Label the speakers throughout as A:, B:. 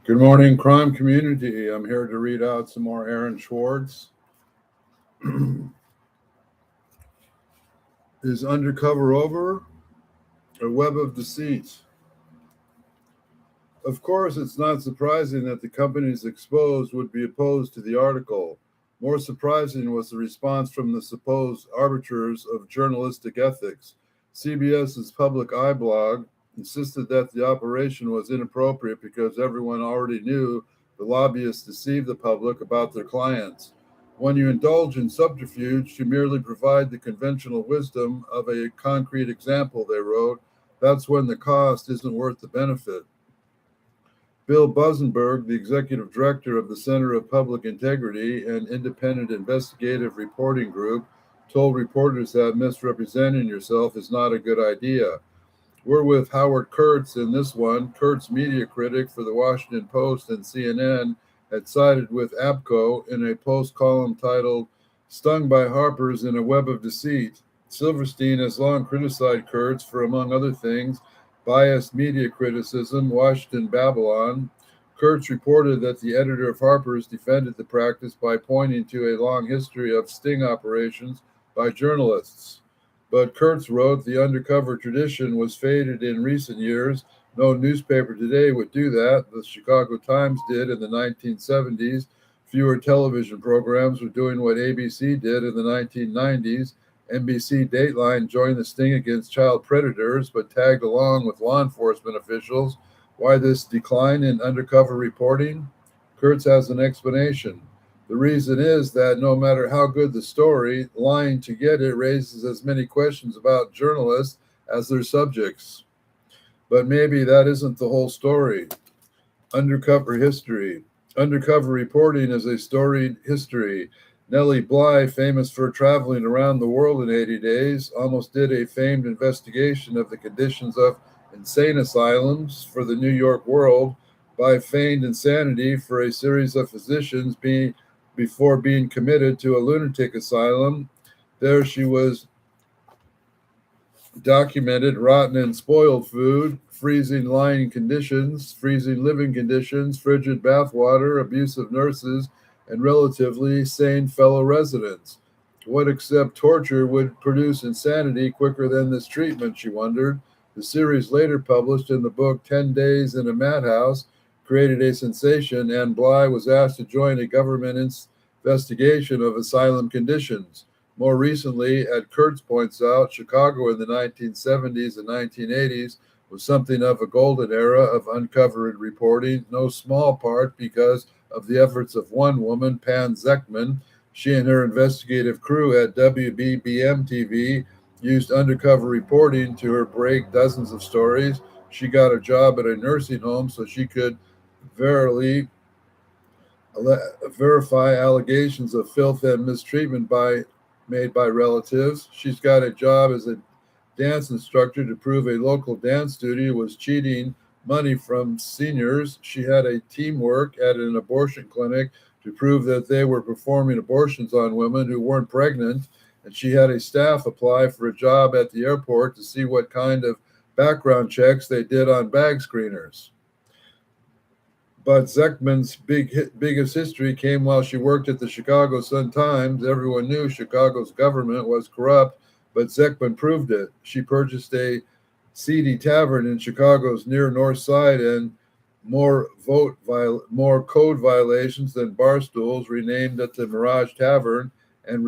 A: Good morning, crime community. I'm here to read out some more Aaron Swartz. Is undercover over? A web of deceit. Of course, it's not surprising that the companies exposed would be opposed to the article. More surprising was the response from the supposed arbiters of journalistic ethics. CBS's Public Eye blog insisted that the operation was inappropriate because everyone already knew the lobbyists deceived the public about their clients. When you indulge in subterfuge, you merely provide the conventional wisdom of a concrete example, they wrote. That's when the cost isn't worth the benefit. Bill Buzenberg, the executive director of the Center of Public Integrity, an independent investigative reporting group, told reporters that misrepresenting yourself is not a good idea. We're with Howard Kurtz in this one. Kurtz, media critic for the Washington Post and CNN, had sided with APCO in a post column titled Stung by Harpers in a Web of Deceit. Silverstein has long criticized Kurtz for, among other things, biased media criticism, Washington Babylon. Kurtz reported that the editor of Harper's defended the practice by pointing to a long history of sting operations by journalists. But Kurtz wrote the undercover tradition was faded in recent years. No newspaper today would do that. The Chicago Times did in the 1970s. Fewer television programs were doing what ABC did in the 1990s. NBC Dateline joined the sting against child predators, but tagged along with law enforcement officials. Why this decline in undercover reporting? Kurtz has an explanation. The reason is that no matter how good the story, lying to get it raises as many questions about journalists as their subjects. But maybe that isn't the whole story. Undercover history. Undercover reporting is a storied history. Nellie Bly, famous for traveling around the world in 80 days, almost did a famed investigation of the conditions of insane asylums for the New York World by feigned insanity for a series of physicians before being committed to a lunatic asylum. There she was documented rotten and spoiled food, freezing living conditions, frigid bathwater, abusive nurses, and relatively sane fellow residents. What except torture would produce insanity quicker than this treatment, she wondered. The series, later published in the book 10 Days in a Madhouse, created a sensation, and Bly was asked to join a government investigation of asylum conditions. More recently, as Kurtz points out, Chicago in the 1970s and 1980s was something of a golden era of uncovered reporting, no small part because of the efforts of one woman, Pan Zeckman. She and her investigative crew at WBBM TV used undercover reporting to break dozens of stories. She got a job at a nursing home so she could verify allegations of filth and mistreatment made by relatives. She's got a job as a dance instructor to prove a local dance studio was cheating money from seniors. She had a teamwork at an abortion clinic to prove that they were performing abortions on women who weren't pregnant. And she had a staff apply for a job at the airport to see what kind of background checks they did on bag screeners. But Zeckman's biggest history came while she worked at the Chicago Sun-Times. Everyone knew Chicago's government was corrupt, but Zeckman proved it. She purchased a seedy tavern in Chicago's near North Side and more code violations than bar stools, renamed it the Mirage Tavern, and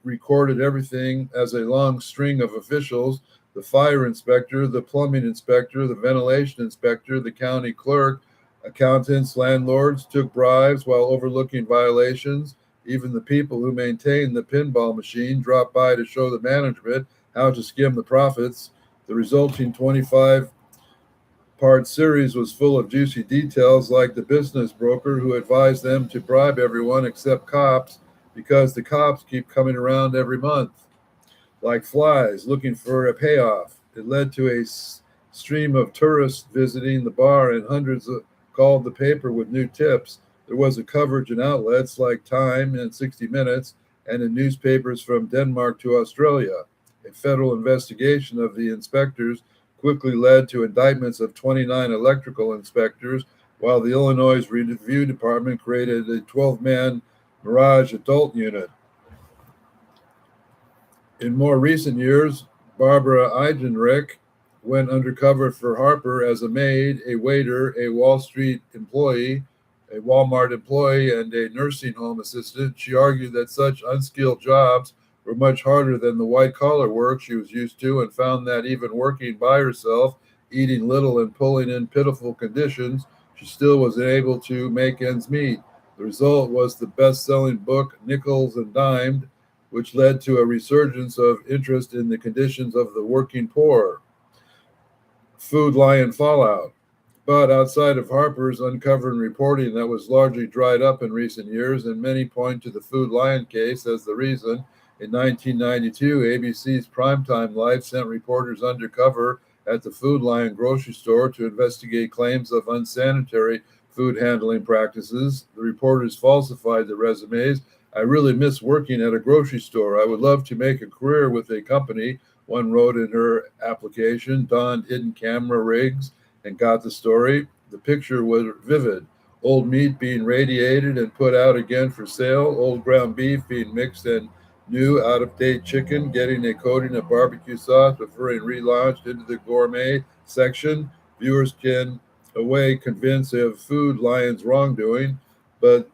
A: recorded everything as a long string of officials: the fire inspector, the plumbing inspector, the ventilation inspector, the county clerk. Accountants, landlords took bribes while overlooking violations. Even the people who maintained the pinball machine dropped by to show the management how to skim the profits. The resulting 25-part series was full of juicy details, like the business broker who advised them to bribe everyone except cops because the cops keep coming around every month like flies looking for a payoff. It led to a stream of tourists visiting the bar, and hundreds called the paper with new tips. There was a coverage in outlets like Time and 60 Minutes and in newspapers from Denmark to Australia. A federal investigation of the inspectors quickly led to indictments of 29 electrical inspectors, while the Illinois Review Department created a 12-man Mirage adult unit. In more recent years, Barbara Eidenreich went undercover for Harper as a maid, a waiter, a Wall Street employee, a Walmart employee, and a nursing home assistant. She argued that such unskilled jobs were much harder than the white-collar work she was used to, and found that even working by herself, eating little and pulling in pitiful conditions, she still was able to make ends meet. The result was the best-selling book Nickels and Dimed, which led to a resurgence of interest in the conditions of the working poor. Food Lion fallout. But outside of Harper's uncovering reporting that was largely dried up in recent years, and many point to the Food Lion case as the reason, in 1992, ABC's Primetime Life sent reporters undercover at the Food Lion grocery store to investigate claims of unsanitary food handling practices. The reporters falsified the resumes. I really miss working at a grocery store. I would love to make a career with a company, one wrote in her application, donned hidden camera rigs, and got the story. The picture was vivid. Old meat being radiated and put out again for sale, old ground beef being mixed and new out-of-date chicken getting a coating of barbecue sauce before being relaunched into the gourmet section. Viewers can away convinced of Food Lion's wrongdoing, but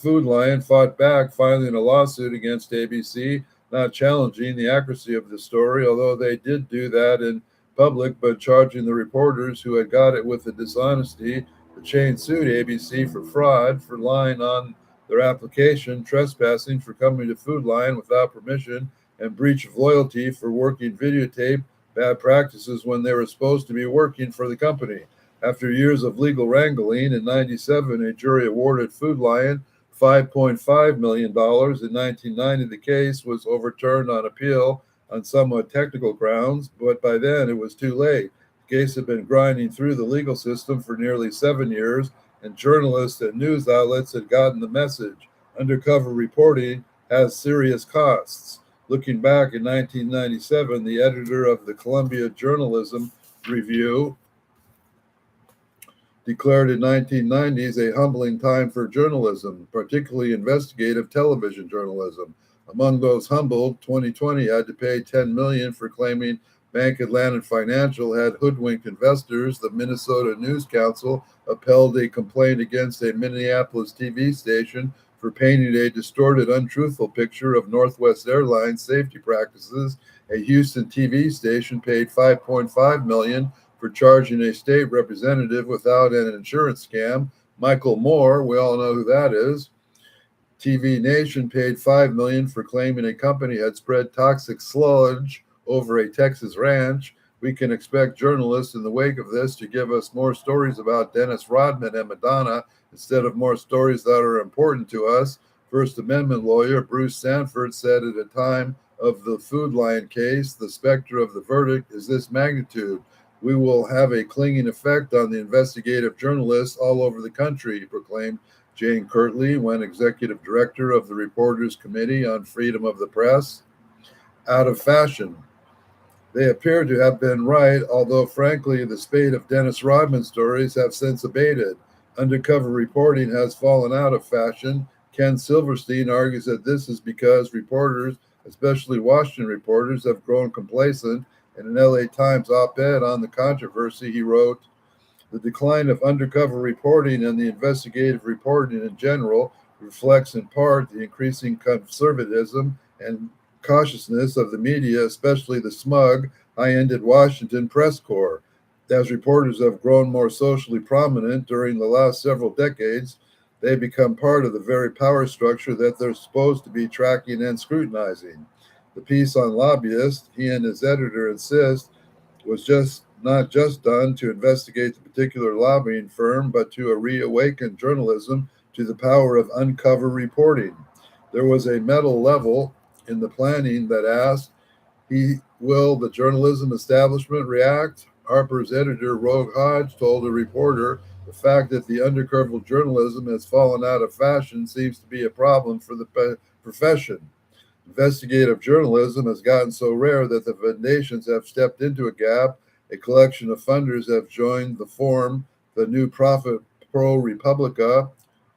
A: Food Lion fought back, filing a lawsuit against ABC, not challenging the accuracy of the story, although they did do that in public, but charging the reporters who had got it with the dishonesty. The chain sued ABC for fraud, for lying on their application, trespassing for coming to Food Lion without permission, and breach of loyalty for working videotape bad practices when they were supposed to be working for the company. After years of legal wrangling, in 1997, a jury awarded Food Lion $5.5 million. In 1990, the case was overturned on appeal on somewhat technical grounds, but by then it was too late. The case had been grinding through the legal system for nearly 7 years, and journalists and news outlets had gotten the message. Undercover reporting has serious costs. Looking back in 1997, the editor of the Columbia Journalism Review declared in 1990s a humbling time for journalism, particularly investigative television journalism. Among those humbled, 2020 had to pay $10 million for claiming Bank Atlantic Financial had hoodwinked investors. The Minnesota News Council upheld a complaint against a Minneapolis TV station for painting a distorted, untruthful picture of Northwest Airlines safety practices. A Houston TV station paid $5.5 million for charging a state representative without an insurance scam. Michael Moore, we all know who that is. TV Nation paid $5 million for claiming a company had spread toxic sludge over a Texas ranch. We can expect journalists in the wake of this to give us more stories about Dennis Rodman and Madonna instead of more stories that are important to us. First Amendment lawyer Bruce Sanford said at a time of the Food Lion case, the specter of the verdict is this magnitude. We will have a clinging effect on the investigative journalists all over the country, he proclaimed Jane Kirtley, when executive director of the Reporters Committee on Freedom of the Press. Out of fashion. They appear to have been right, although frankly the spate of Dennis Rodman stories have since abated. Undercover reporting has fallen out of fashion. Ken Silverstein argues that this is because reporters, especially Washington reporters, have grown complacent. In an LA Times op-ed on the controversy, he wrote, "The decline of undercover reporting and the investigative reporting in general reflects in part the increasing conservatism and cautiousness of the media, especially the smug, high-ended Washington press corps. As reporters have grown more socially prominent during the last several decades, they become part of the very power structure that they're supposed to be tracking and scrutinizing. The piece on lobbyists, he and his editor insist, was not just done to investigate the particular lobbying firm, but to reawaken journalism to the power of uncover reporting. There was a metal level in the planning that asked, will the journalism establishment react? Harper's editor, Rogue Hodge, told a reporter, the fact that the undercover journalism has fallen out of fashion seems to be a problem for the profession. Investigative journalism has gotten so rare that the foundations have stepped into a gap. A collection of funders have joined the form, the new profit ProPublica,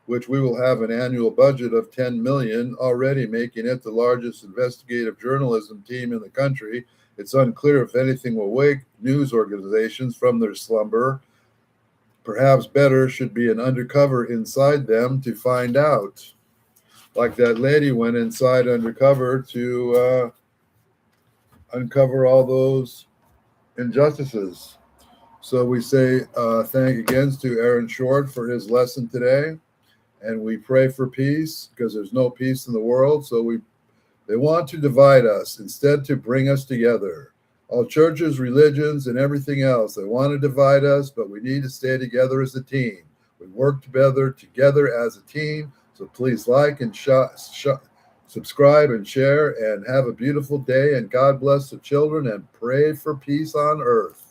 A: which we will have an annual budget of $10 million, already making it the largest investigative journalism team in the country. It's unclear if anything will wake news organizations from their slumber. Perhaps better should be an undercover inside them to find out. Like that lady went inside undercover to uncover all those injustices. So we say thank again to Aaron Short for his lesson today. And we pray for peace because there's no peace in the world. So they want to divide us instead to bring us together. All churches, religions, and everything else, they want to divide us, but we need to stay together as a team. We work together as a team. So please like and subscribe and share and have a beautiful day. And God bless the children and pray for peace on earth.